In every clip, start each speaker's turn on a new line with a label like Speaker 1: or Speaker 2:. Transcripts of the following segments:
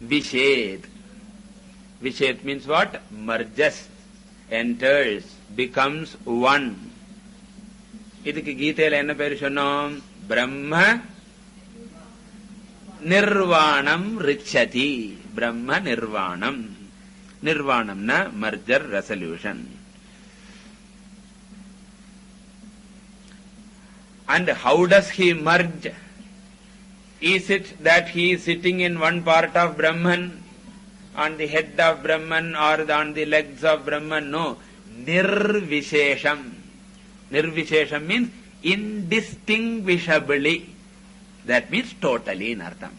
Speaker 1: Vished. Vished means what? Merges, enters, becomes one. இதுக்கு கீதையில என்ன பேரு சொன்னோம்? பிரம்ம நிர்வாணம் ரிச்சதி. பிரம்ம நிர்வாணம். Nirvanamna, merger resolution. And how does he merge? Is it that he is sitting in one part of Brahman, on the head of Brahman or on the legs of Brahman? No. Nirvishesham. Nirvishesham means indistinguishably. That means totally in Artham.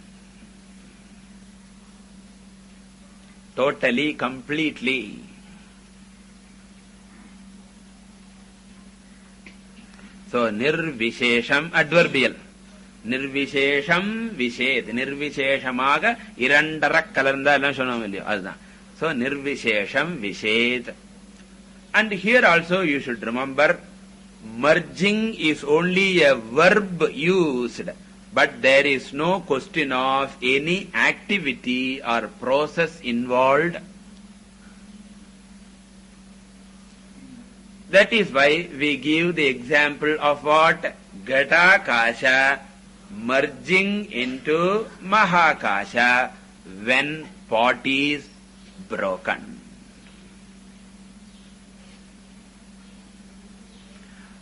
Speaker 1: Totally, completely. So, nirvishesham, adverbial. Nirvishesham vished. Nirvisheshamaga irandarak kalarnda ellam sonnom illaya. Adhan. So, nirvishesham vished. And here also you should remember, merging is only a verb used. But there is no question of any activity or process involved. That is why we give the example of what? Ghatakasha merging into Mahakasha when pot is broken.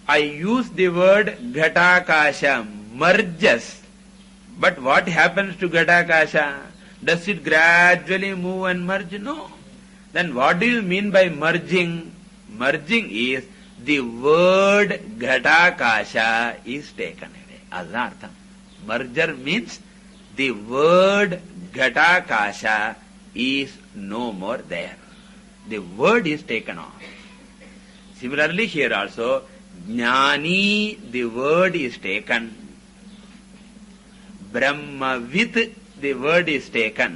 Speaker 1: I use the word Ghatakasha, merges. But what happens to Ghatakasha? Does it gradually move and merge? No. Then what do you mean by merging? Merging is the word Ghatakasha is taken away. Adhartham. Merger means the word Ghatakasha is no more there. The word is taken off. Similarly here also, Jnani, the word is taken. Brahmavid, the word is taken.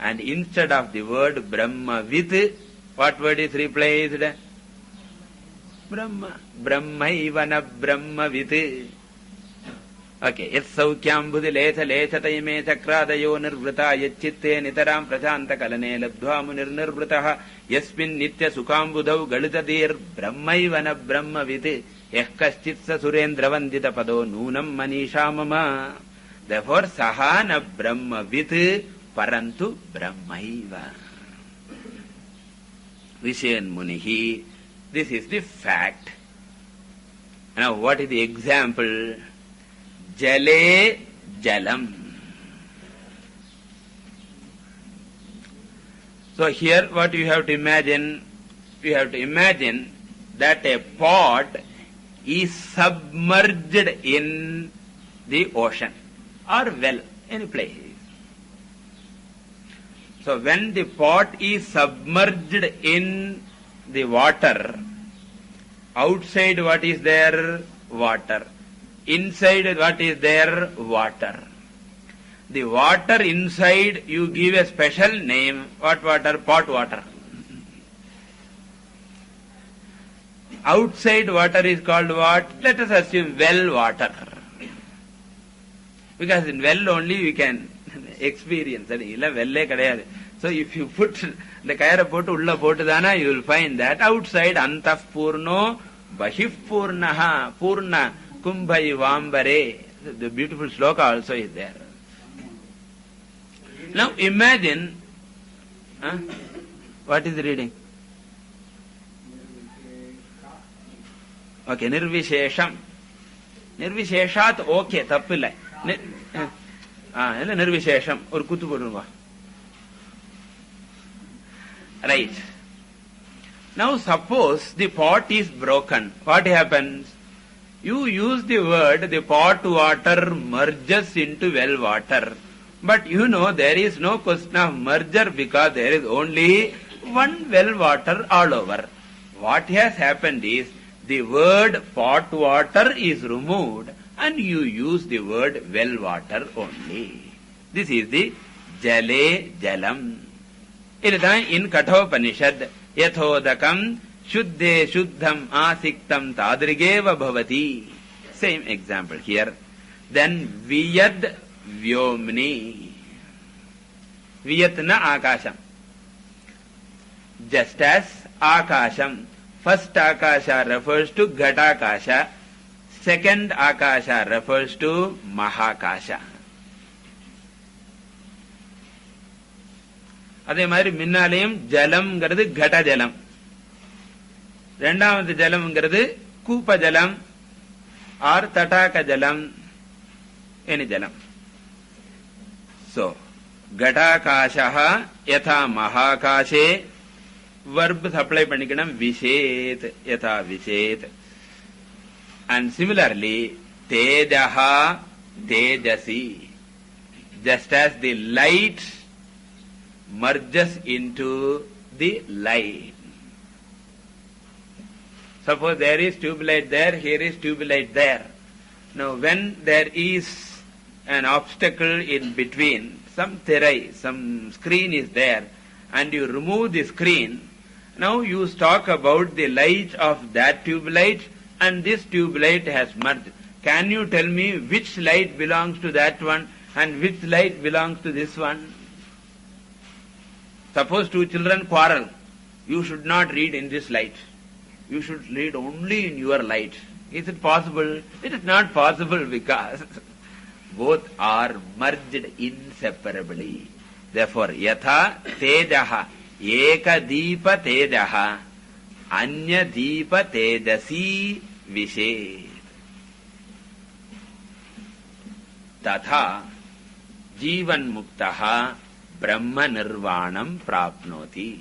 Speaker 1: And instead of the word Brahmavid, what word is replaced? Brahma. Brahmaivana Brahmavid. Okay. Yat saukyam buddhi letha lethatayime chakradayo nirvrita yacchitte nitaram prachanta kalane labdhva munir nirvritaha yasmin nitya sukham buddhau galitadir Brahmaivana Brahmavid. Ehkaschitsa surendravandita pado nunam manisha mama. Therefore, sahana brahmavid parantu brahmaiva. Vishayan munihi. This is the fact. Now, what is the example? Jale jalam. So, here what you have to imagine? You have to imagine that a pot is submerged in the ocean or well, any place. So when the pot is submerged in the water, outside what is there? Water. Inside what is there? Water. The water inside you give a special name. What water? Pot water. Outside water is called what? Let us assume well water. Because in well only we can experience it. So if you put the kaira potu ulla potudana, you will find that outside antah purno bahih purnaha purna kumbhai vambare. The beautiful sloka also is there. Now imagine, what is the reading? Okay, nirvishesham. Nirvisheshat okay, tappilla. Nirvishesham. Or kutu podunga. Right. Now suppose the pot is broken. What happens? You use the word, the pot water merges into well water. But you know there is no question of merger because there is only one well water all over. What has happened is, the word pot water is removed and you use the word well water only. This is the jale jalam. In Kathopanishad, yathodakam shuddhe shuddham asiktam tadrigeva bhavati. Same example here. Then viyad vyomni. Viyatna Akasham. Just as Akasham, first Akasha refers to Ghatakasha, second Akasha refers to Mahakasha. அதே மாதிரி மின்னாலயம் ஜலம்ங்கிறது கட ஜலம், இரண்டாவது ஜலம்ங்கிறது கூப்ப ஜலம் R தடாக ஜலம், any jalam. So, Ghatakashaha yatha Mahakashe, verb supply பண்ணிக்கணும் Vishet yatha Vishet. And similarly, Tejaha Tejasi, just as the light merges into the light. Suppose there is tube light there, here is tube light there. Now when there is an obstacle in between, some terai, some screen is there, and you remove the screen, now you talk about the light of that tube light and this tube light has merged. Can you tell me which light belongs to that one and which light belongs to this one? Suppose two children quarrel, you should not read in this light. You should read only in your light. Is it possible? It is not possible because both are merged inseparably. Therefore, yatha tejaha, eka deepa tejaha, anya deepa tejasi vishet. Tatha jivan muktaha Brahma nirvanam prapnoti.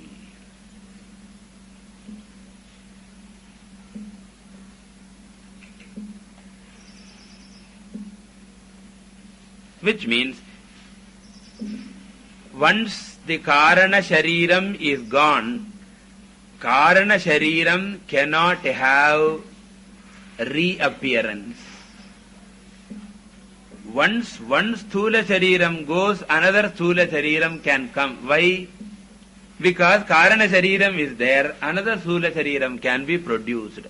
Speaker 1: Which means, once the Karana Shariram is gone, Karana Shariram cannot have reappearance. Once one Sthula Shariram goes, another Sthula Shariram can come. Why? Because Karana Shariram is there, another Sthula Shariram can be produced.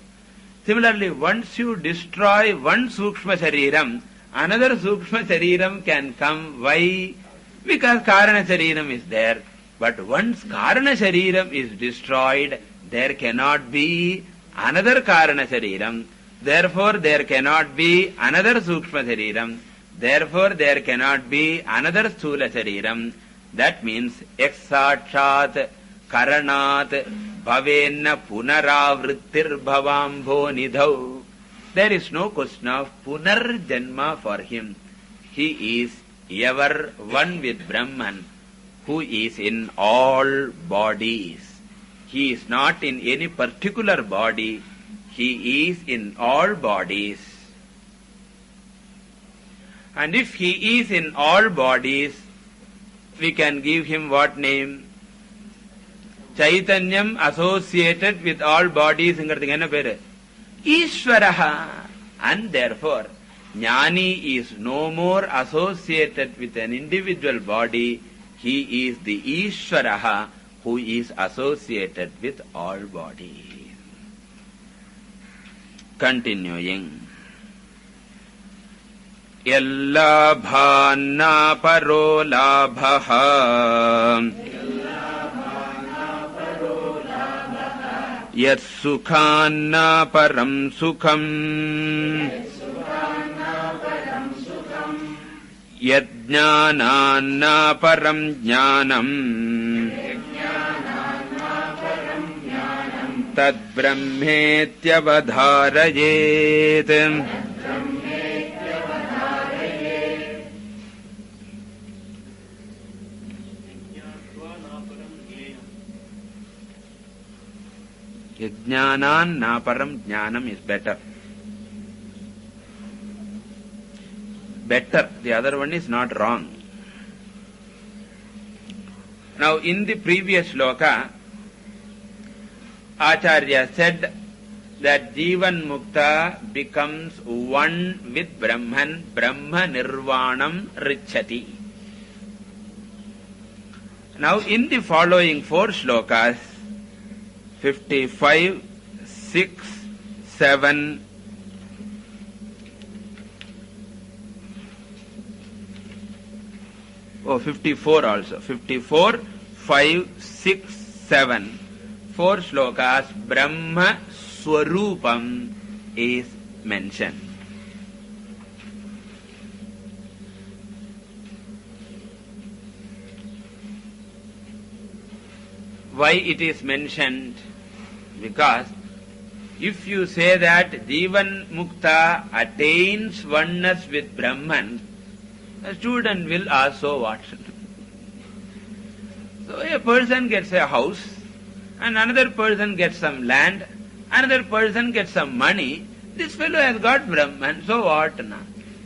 Speaker 1: Similarly, once you destroy one Sukshma Shariram, another Sukshma Shariram can come. Why? Because Karana Shariram is there. But once Karana Shariram is destroyed, there cannot be another Karana Shariram. Therefore, there cannot be another Sukshma Shariram. Therefore, there cannot be another Sthula Shariram. That means, Eksakshat Karanat Bhavenna Punaravrittir Bhavambo Nidhau. There is no question of Punar Janma for him. He is ever one with Brahman, who is in all bodies. He is not in any particular body. He is in all bodies. And if he is in all bodies, we can give him what name? Chaitanyam associated with all bodies. Ishvaraha. And therefore, Jnani is no more associated with an individual body. He is the Ishvaraha who is associated with all bodies. Continuing. Yallabhanna paro labhaha Yat sukhanna param sukham Yat jnananna param jnanam Tad brahmetyavadharayet. Jnanan naparam jnanam is better. Better. The other one is not wrong. Now in the previous shloka, Acharya said that Jivan Mukta becomes one with Brahman, Brahma Nirvanam Richati. Now in the following four shlokas, 55, 6, 7, 54 also. 54, 5, 6, 7. 4 shlokas, Brahma Swarupam is mentioned. Why it is mentioned? Because if you say that Jivan Mukta attains oneness with Brahman, a student will ask, so what? So a person gets a house, and another person gets some land, another person gets some money. This fellow has got Brahman, so what?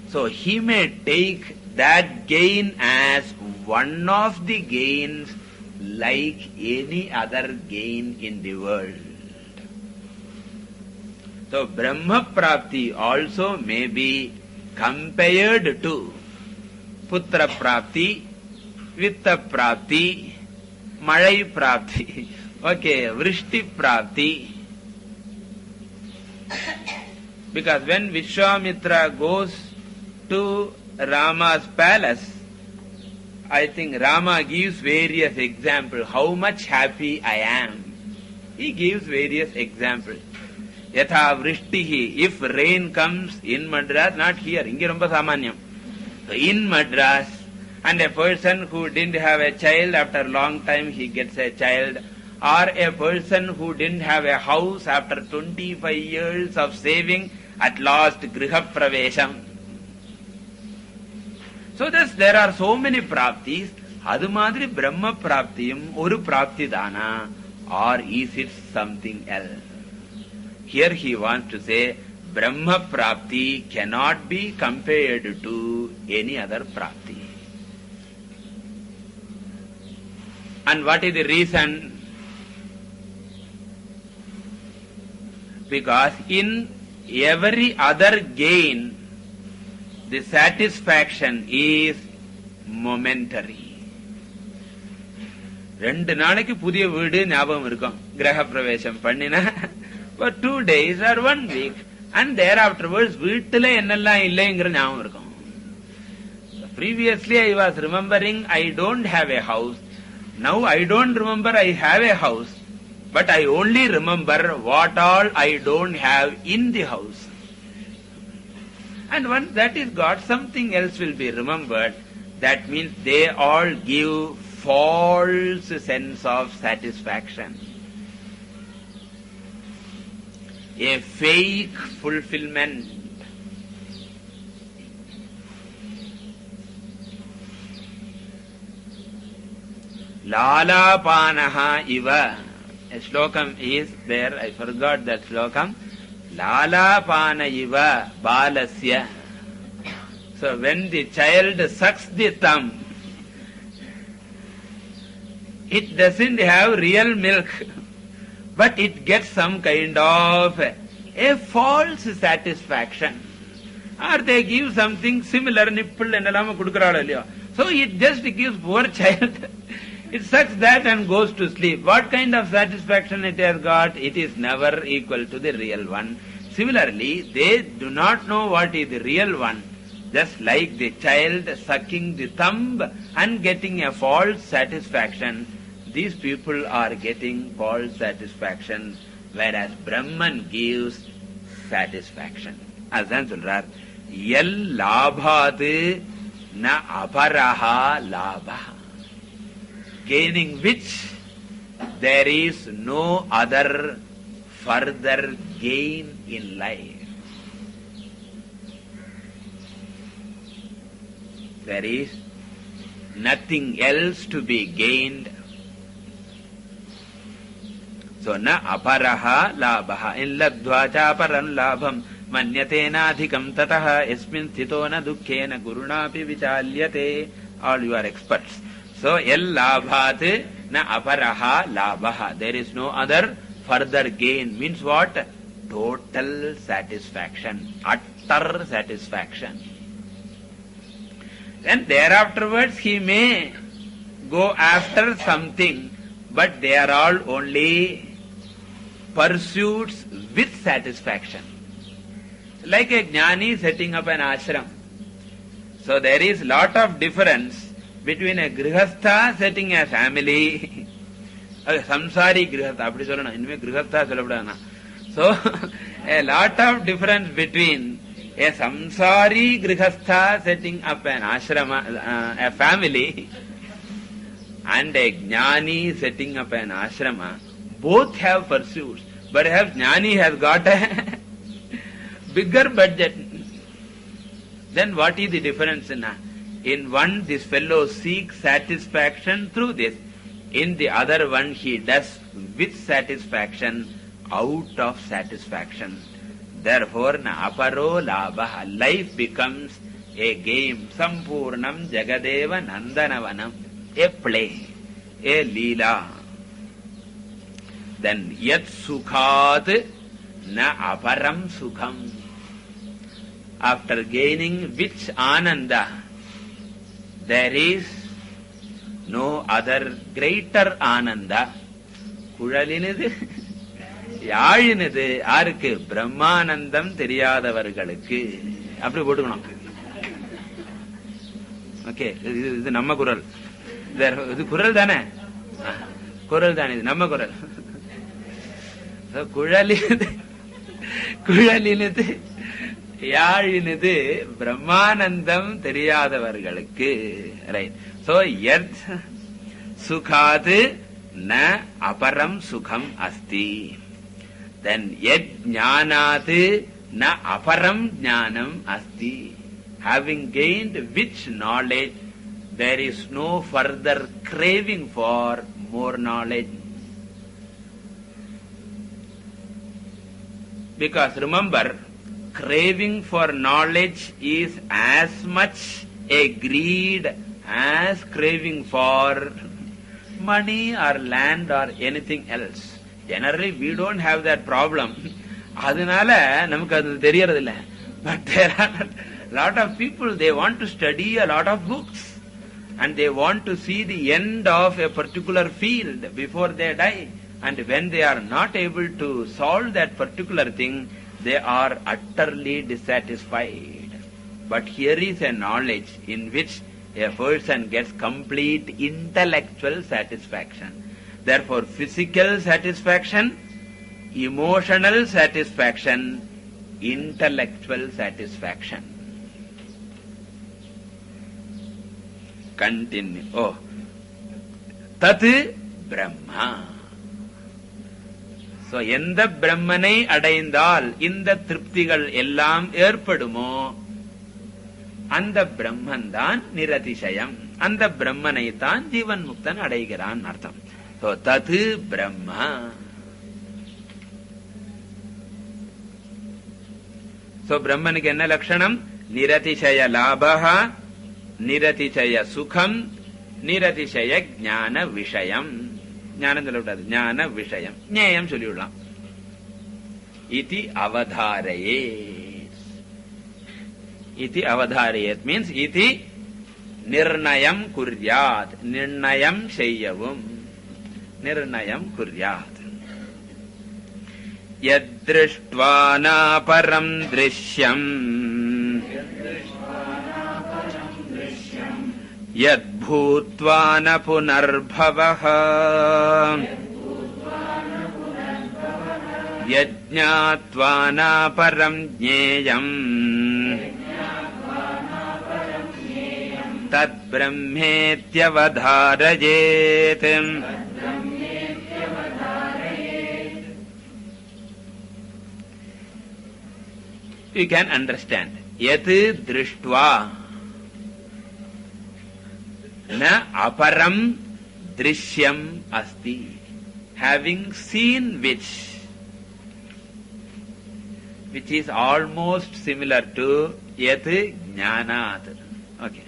Speaker 1: So he may take that gain as one of the gains like any other gain in the world. So Brahma Prapti also may be compared to Putra Prapti, Vitta Prapti, Malai Prapti, okay, Vrishti Prapti. Because when Vishwamitra goes to Rama's palace, I think Rama gives various examples, how much happy I am. He gives various examples. Yatha vrishtihi, if rain comes in Madras, not here, inge romba samanyam. So in Madras, and a person who didn't have a child, after a long time he gets a child, or a person who didn't have a house, after 25 years of saving, at last griha pravesham. So thus there are so many praptis. Adu madri Brahma praptiyam oru prapti dana, or is it something else? Here he wants to say Brahma prapti cannot be compared to any other prapti. And what is the reason? Because in every other gain, the satisfaction is momentary. 2 நாளைக்கு புதிய வீடு ஞாபகம் இருக்கும், கிரக பிரவேசம் பண்ணினா. For 2 days or 1 week, and thereafterwards வீட்டில என்னெல்லாம் இல்லைங்கிற ஞாபகம் இருக்கும். Previously I was remembering I don't have a house. Now I don't remember I have a house, but I only remember what all I don't have in the house. And once that is got, something else will be remembered. That means they all give false sense of satisfaction. A fake fulfillment. Lala panaha iva. A slokam is there, I forgot that slokam. Lala pana iva balasya. So when the child sucks the thumb, it doesn't have real milk, but it gets some kind of a false satisfaction. Or they give something similar, nipple and alama kudukarala. So it just gives poor child. It sucks that and goes to sleep. What kind of satisfaction it has got? It is never equal to the real one. Similarly, they do not know what is the real one. Just like the child sucking the thumb and getting a false satisfaction, these people are getting false satisfaction, whereas Brahman gives satisfaction. Azan solrar, yel labhat na aparaha labha. Gaining which there is no other further gain in life. There is nothing else to be gained. So na aparaha labha. In labdva chaparan labham manyatena adhikam tataha esmin sthito na dukkhena gurunapi vichalyate. All you are experts. So el labhat na aparaha labha. There is no other further gain. Means what? Total satisfaction. Utter satisfaction. Then thereafterwards he may go after something, but they are all only pursuits with satisfaction. Like a jnani setting up an ashram. So there is lot of difference between a grihastha setting a family, samsari grihastha, apdi sollana, inme grihastha sollabadana. So, a lot of difference between a samsari grihastha setting up an ashrama, a family, and a jnani setting up an ashrama. Both have pursuits, but perhaps jnani has got a bigger budget. Then what is the difference? In one, this fellow seeks satisfaction through this. In the other one, he does with satisfaction, out of satisfaction. Therefore, na aparo labha, life becomes a game. Sampurnam jagadeva nandanavanam, a play, a leela. Then yat sukhat na aparam sukham. After gaining which ananda, there is no other greater ananda. Kuழலினது யாழினது யாருக்கு? பிரம்மானந்தம் தெரியாதவர்களுக்கு. அப்படி போட்டுக்கணும். Okay, இது நம்ம குரல். இது குரல் தானே? குரல் தானே, இது நம்ம குரல். குழலினது யாழினது பிரம்மானந்தம் தெரியாதவர்களுக்கு. Right. So, yat sukhat na aparam sukham asti. Then yat jnanat na aparam jnanam asti. Having gained which knowledge, there is no further craving for more knowledge. Because remember, craving for knowledge is as much a greed as craving for money or land or anything else. Generally, we don't have that problem. அதனால நமக்கு அது தெரியறதில்ல. But there are a lot of people, they want to study a lot of books and they want to see the end of a particular field before they die. And when they are not able to solve that particular thing, they are utterly dissatisfied. But here is a knowledge in which a person gets complete intellectual satisfaction. Therefore, physical satisfaction, emotional satisfaction, intellectual satisfaction. Continue. Oh, Tat Brahma. So, எந்த பிரம்மனை அடைந்தால் இந்த திருப்திகள் எல்லாம் ஏற்படுமோ அந்த பிரம்மன் தான் நிரதிசயம். அந்த பிரம்மனை தான் ஜீவன் முக்தன் அடைகிறான் அர்த்தம். So, தது பிரம்மா. So, பிரம்மனுக்கு என்ன லட்சணம்? நிரதிசய லாபஹா, நிரதிசய சுகம், நிரதிசய ஞான விஷயம். ஞானம் சொல்லக்கூடாது, ஞான விஷயம். ஞேயம் சொல்லிவிடலாம். இதி அவதாரயே. இதி அவதாரயேத் மீன்ஸ் இதி நிர்ணயம் குர்யாத். நிர்ணயம் செய்யவும். நிர்ணயம் குர்யாத். யத்ருஷ்ட்வா நாபரம் த்ருஷ்யம் யத்பூத்வா ந புனர்பவஹ யஜ்ஞாத்வா நாபரம் ஜ்ஞேயம் தத் பிரம்மேத்யவதாரயேத். You can understand. Yat drishtva na aparam drishyam asti. Having seen which is almost similar to yat jnanat. Okay.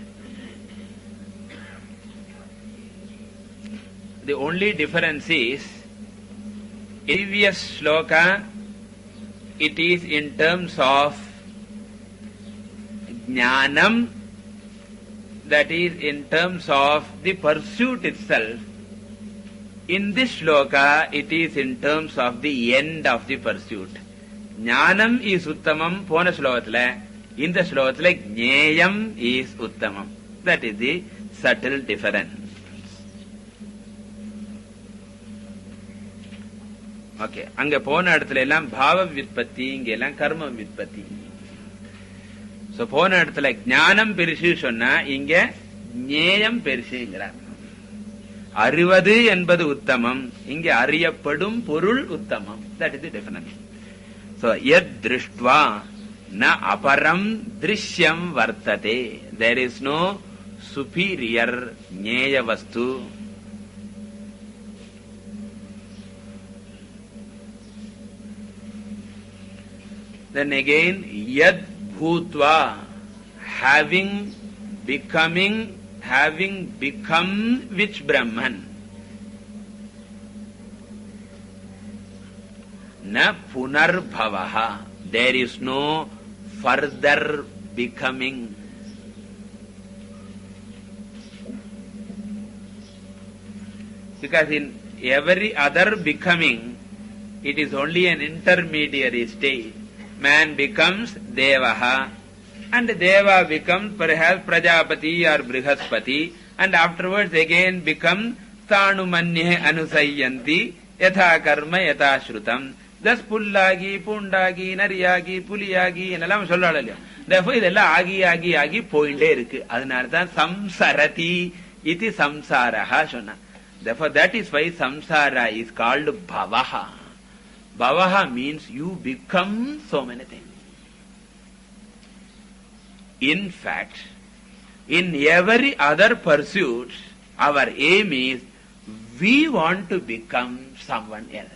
Speaker 1: The only difference is, previous shloka, it is in terms of jnanam, that is in terms of the pursuit itself. In this shloka, it is in terms of the end of the pursuit. Jnanam is uttamam pona shlokathila. In the shlokathila, jneyam is uttamam. That is the subtle difference. Okay. அங்க போன இடத்துல எல்லாம் பாவ வித்பத்தி, இங்க எல்லாம் கர்ம வித்பத்தி. So போன இடத்துல ஞானம் பெருசு சொன்னா இங்க ஞேயம் பெருசுங்கிறார். அறிவது என்பது உத்தமம், இங்க அறியப்படும் பொருள் உத்தமம். That is the difference. So yad drishtva na aparam drishyam vartate. There is no superior ஞேய vastu. Then again, yad bhutva, having become which Brahman. Na punarbhavaha, there is no further becoming. Because in every other becoming, it is only an intermediary stage. Man becomes Devaha, and Deva becomes perhaps Prajapati or Brihaspati, and afterwards again becomes Tanumanye Anusayanti, Yatha Karma Yatha Shrutam. Thus Pullagi, Pundagi, Nariyagi, Puliyagi, and Alam Solalaya. Therefore, idella agi pointe irukku. Adanartha samsarati iti samsaraha sonna. Therefore, that is why samsara is called bhavaha. Bhavaha means you become so many things. In fact, in every other pursuit, our aim is we want to become someone else.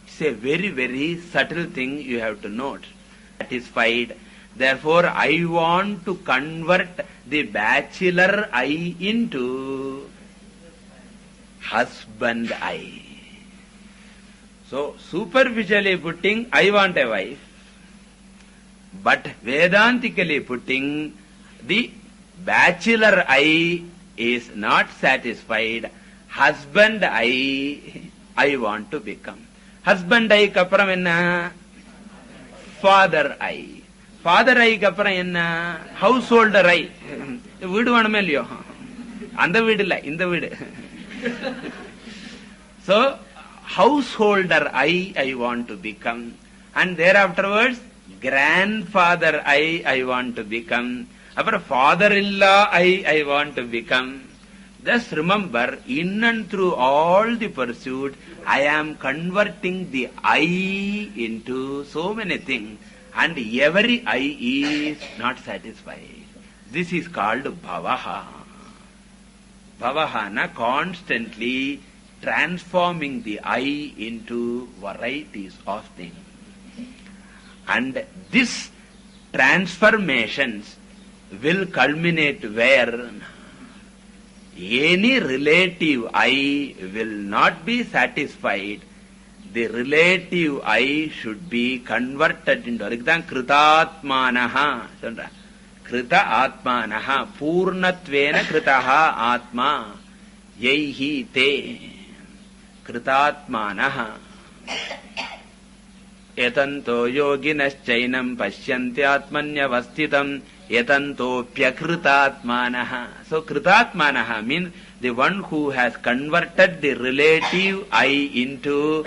Speaker 1: It's a very, very subtle thing you have to note. Satisfied. Therefore, I want to convert the bachelor I into husband I. So, superficially putting, I want a wife. But Vedantically putting, the bachelor I is not satisfied. Husband I want to become. Husband I kapram enna? Father I. Father I kapram enna? Householder I. Veedu vanumelliyo? Andha veedu illa, indha veedu. So, householder I want to become. And thereafterwards, grandfather I want to become. Apar father-in-law I want to become. Just remember, in and through all the pursuit, I am converting the I into so many things, and every I is not satisfied. This is called bhavaha. Bhavahana, constantly transforming the I into varieties of things. And this transformations will culminate where any relative I will not be satisfied. The relative I should be converted into kritatmanaha. Krita atmanaha purnatvena kritaha atma yaihi te kritatmanaha. Yatanto yoginaschainam pashyanti atmanyavastitam yatanto pyakritatmanaha. So kritatmanaha means the one who has converted the relative I into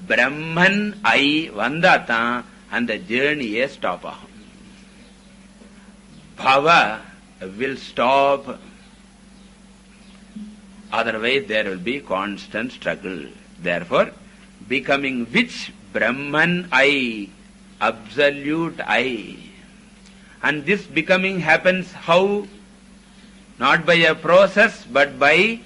Speaker 1: Brahman I vandata, and the journey is stop. Bhava will stop. Otherwise there will be constant struggle. Therefore, becoming which Brahman I, absolute I. And this becoming happens how? Not by a process, but by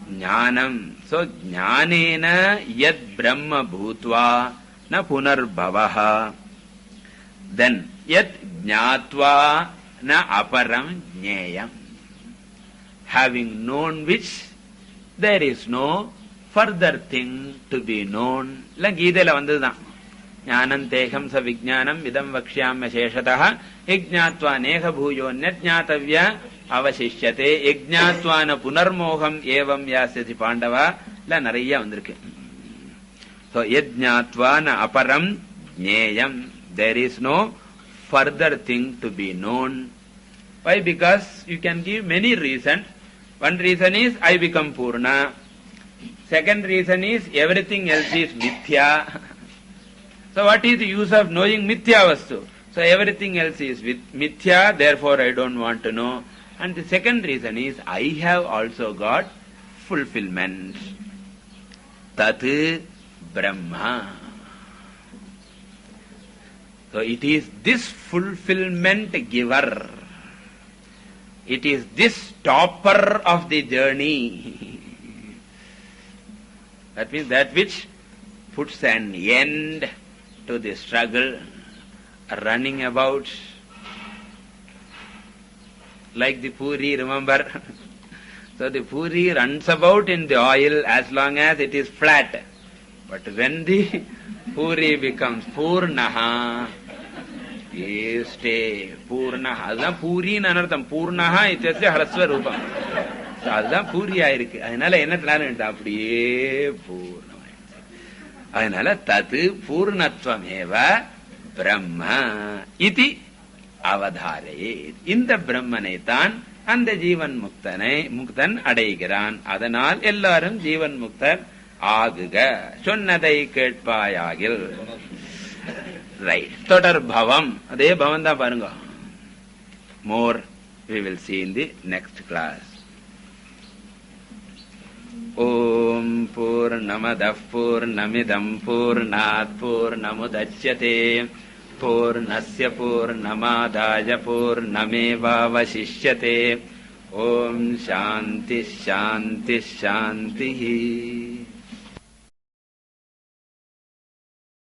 Speaker 1: jnanam. So, jnanena yad brahma bhutva na punarbhavaha. Then, yad jnatva na aparam jneyam. Having known which, there is no further thing to be known. La Gīthaila vandhudhaan. Jnanam teham sa vijnanam vidam vakshyamya sheshatah yajñātvā neha bhūyo nyajñātavya avashishyate yajñātvā na punarmoham evam yasyati pandava. La nariya vandirukku. So yajñātvā na aparam jneyam. There is no further thing to be known. Why? Because you can give many reasons. One reason is I become Purna. Second reason is everything else is Mithya. So what is the use of knowing Mithya Vastu? So everything else is Mithya, therefore I don't want to know. And the second reason is I have also got fulfillment. Tat Brahma. So it is this fulfillment giver. It is this stopper of the journey. That means that which puts an end to the struggle, running about. Like the puri, remember? So the puri runs about in the oil as long as it is flat. But when the puri becomes Purnaha, you stay. Purnaha. That's puri in anartham. Purnaha ityasya harasva rupam. So that's puri ayirukku. Adinala enna thalan apdiye purnamai. Adinala tat purnatvam Brahma iti avadharayet. இந்த பிரம்மனை தான் அந்த ஜீவன் முக்தன் அடைகிறான். அதனால் எல்லாரும் ஜீவன் முக்தர் ஆகுக. சொன்னதை கேட்பாயாகில். Right. தொடர் பவம். அதே பவம் தான் பாருங்க. More we will see in the next class. Om Purnamadah Purnamidam Purnat Purnamudachyate Purnasya Purnamadaya Purnamevavashishyate. Om Shanti Shanti Shanti.